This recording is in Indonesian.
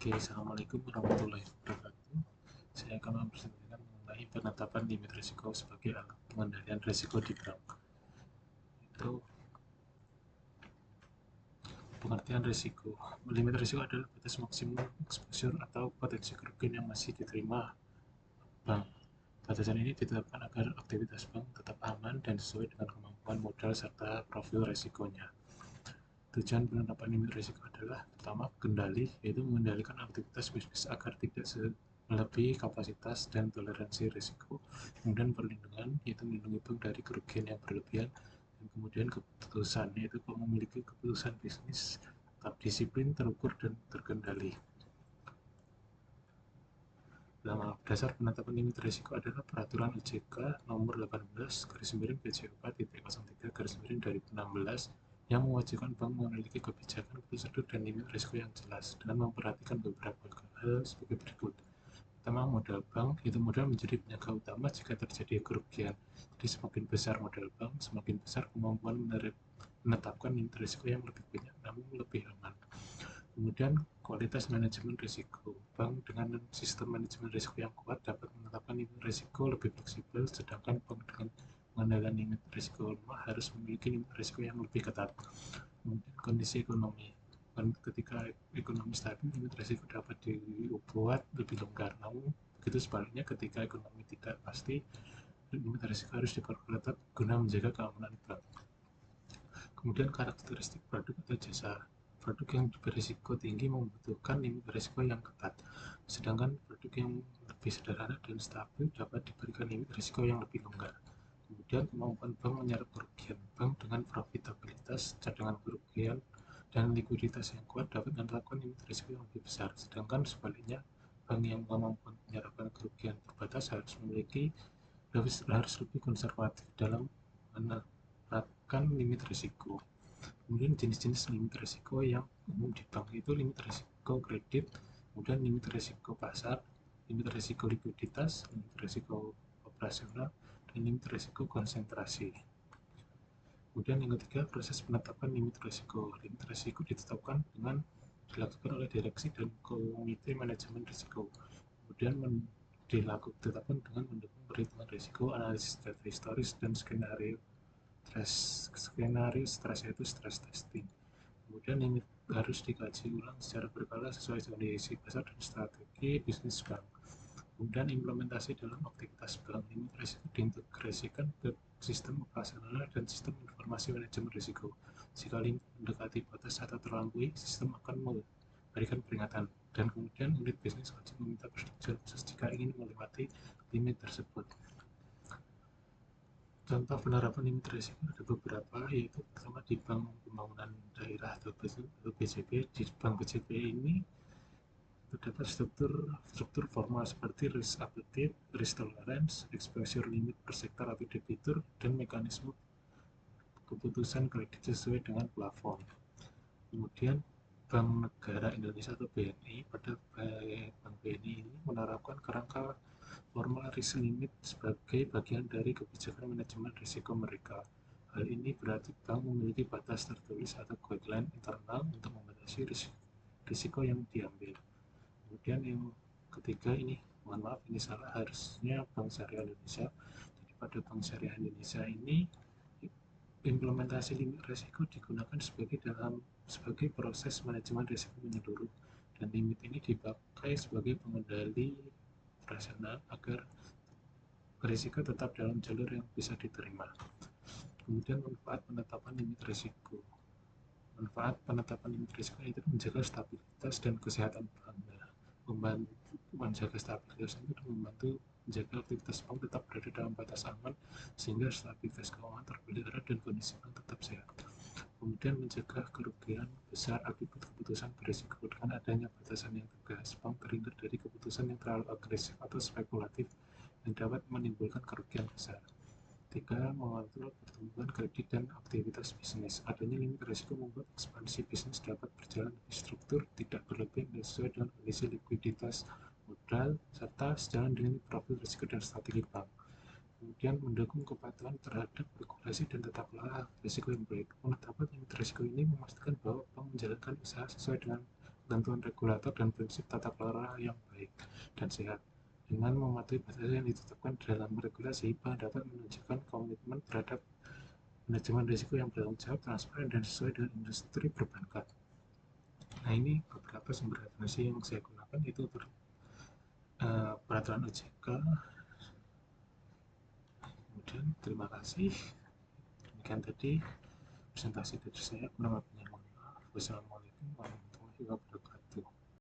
Oke, assalamualaikum warahmatullahi wabarakatuh. Saya akan mempresentasikan mengenai penetapan limit risiko sebagai alat pengendalian risiko di bank. Itu pengertian risiko. Limit risiko adalah batas maksimum exposure atau potensi kerugian yang masih diterima bank. Batasan ini ditetapkan agar aktivitas bank tetap aman dan sesuai dengan kemampuan modal serta profil risikonya. Tujuan penetapan limit risiko adalah pertama, kendali, yaitu mengendalikan aktivitas bisnis agar tidak melebihi kapasitas dan toleransi risiko. Kemudian perlindungan, yaitu melindungi bank dari kerugian yang berlebihan. Dan kemudian keputusan, yaitu memiliki keputusan bisnis tetap disiplin, terukur, dan terkendali. Dasar penetapan limit risiko adalah peraturan OJK nomor 18 PJOK.03/2016 yang mewajibkan bank memiliki kebijakan, prosedur, dan limit risiko yang jelas dengan memperhatikan beberapa hal sebagai berikut. Pertama, modal bank, itu modal menjadi penjaga utama jika terjadi kerugian. Jadi semakin besar modal bank, semakin besar kemampuan menetapkan limit risiko yang lebih banyak namun lebih aman. Kemudian kualitas manajemen risiko. Bank dengan sistem manajemen risiko yang kuat dapat menetapkan limit risiko lebih fleksibel, sedangkan bank dengan pengendalian limit risiko lemah harus memiliki limit risiko yang lebih ketat. Kemudian kondisi ekonomi. Ketika ekonomi stabil, limit risiko dapat dibuat lebih longgar. Namun begitu sebaliknya, ketika ekonomi tidak pasti, limit risiko harus diperketat guna menjaga keamanan bank. Kemudian karakteristik produk atau jasa. Produk yang berisiko tinggi membutuhkan limit risiko yang ketat, sedangkan produk yang lebih sederhana dan stabil dapat diberikan limit risiko yang lebih longgar. Kemudian kemampuan bank menyerap kerugian. Bank dengan profitabilitas, cadangan kerugian, dan likuiditas yang kuat dapat menetapkan limit risiko yang lebih besar, sedangkan sebaliknya bank yang kemampuan menyerapkan kerugian terbatas harus lebih konservatif dalam menerapkan limit risiko. Kemudian jenis-jenis limit risiko yang umum di bank itu limit risiko kredit, kemudian limit risiko pasar, limit risiko likuiditas, limit risiko operasional, dan limit risiko konsentrasi. Kemudian yang ketiga, proses penetapan limit risiko. Limit risiko ditetapkan dengan dilakukan oleh direksi dan komite manajemen risiko. Kemudian ditetapkan dengan mendukung perhitungan risiko, analisis data historis, dan skenario stres, yaitu stress testing. Kemudian limit harus dikaji ulang secara berkala sesuai kondisi pasar dan strategi bisnis bank. Kemudian implementasi dalam aktivitas bank. Limit risiko diintegrasikan ke sistem operasional dan sistem informasi manajemen risiko. Jika limit mendekati batas atau terlampaui, sistem akan memberikan peringatan. Dan kemudian unit bisnis wajib meminta persetujuan khusus jika ingin melewati limit tersebut. Contoh penerapan limit risiko ada beberapa, yaitu pertama di Bank Pembangunan Daerah atau BCP. Di Bank BCP ini terdapat struktur formal seperti risk appetite, risk tolerance, exposure limit per sektor atau debitur, dan mekanisme keputusan kredit sesuai dengan plafon. Kemudian Bank Negara Indonesia atau BNI, pada Bank BNI ini menerapkan kerangka formal risk limit sebagai bagian dari kebijakan manajemen risiko mereka. Hal ini berarti bank memiliki batas tertulis atau guideline internal untuk membatasi risiko yang diambil. Kemudian yang ketiga ini, mohon maaf ini salah, harusnya Bank Syariah Indonesia. Jadi pada Bank Syariah Indonesia ini implementasi limit risiko digunakan sebagai proses manajemen risiko menyeluruh, dan limit ini dipakai sebagai pengendali operasional agar risiko tetap dalam jalur yang bisa diterima. Kemudian manfaat penetapan limit risiko. Manfaat penetapan limit risiko itu menjaga stabilitas dan kesehatan bank. Menjaga stabilitas itu membantu menjaga aktivitas bank tetap berada dalam batas aman sehingga stabilitas keuangan terpelihara dan kondisi bank tetap sehat. Kemudian mencegah kerugian besar akibat keputusan berisiko. Dengan adanya batasan yang tegas, bank terhindar dari keputusan yang terlalu agresif atau spekulatif yang dapat menimbulkan kerugian besar. 3. Mengontrol pertumbuhan kredit dan aktivitas bisnis. Adanya limit risiko membuat ekspansi bisnis dapat berjalan lebih struktur, tidak berlebihan, dan sesuai dengan kondisi likuiditas modal, serta sejalan dengan profil risiko dan strategi bank. Kemudian mendukung kepatuhan terhadap regulasi dan tata kelola risiko yang baik. Penetapan limit risiko ini memastikan bahwa bank menjalankan usaha sesuai dengan ketentuan regulator dan prinsip tata kelola yang baik dan sehat. Dengan mematuhi batasan yang ditetapkan dalam regulasi, bank dapat menunjukkan komitmen terhadap manajemen risiko yang bertanggung jawab, transparan, dan sesuai dengan industri perbankan. Nah, ini beberapa sumber referensi yang saya gunakan itu peraturan OJK. Kemudian terima kasih. Demikian tadi presentasi dari saya. Kurang lebihnya mohon maaf. Wassalamualaikum warahmatullahi wabarakatuh.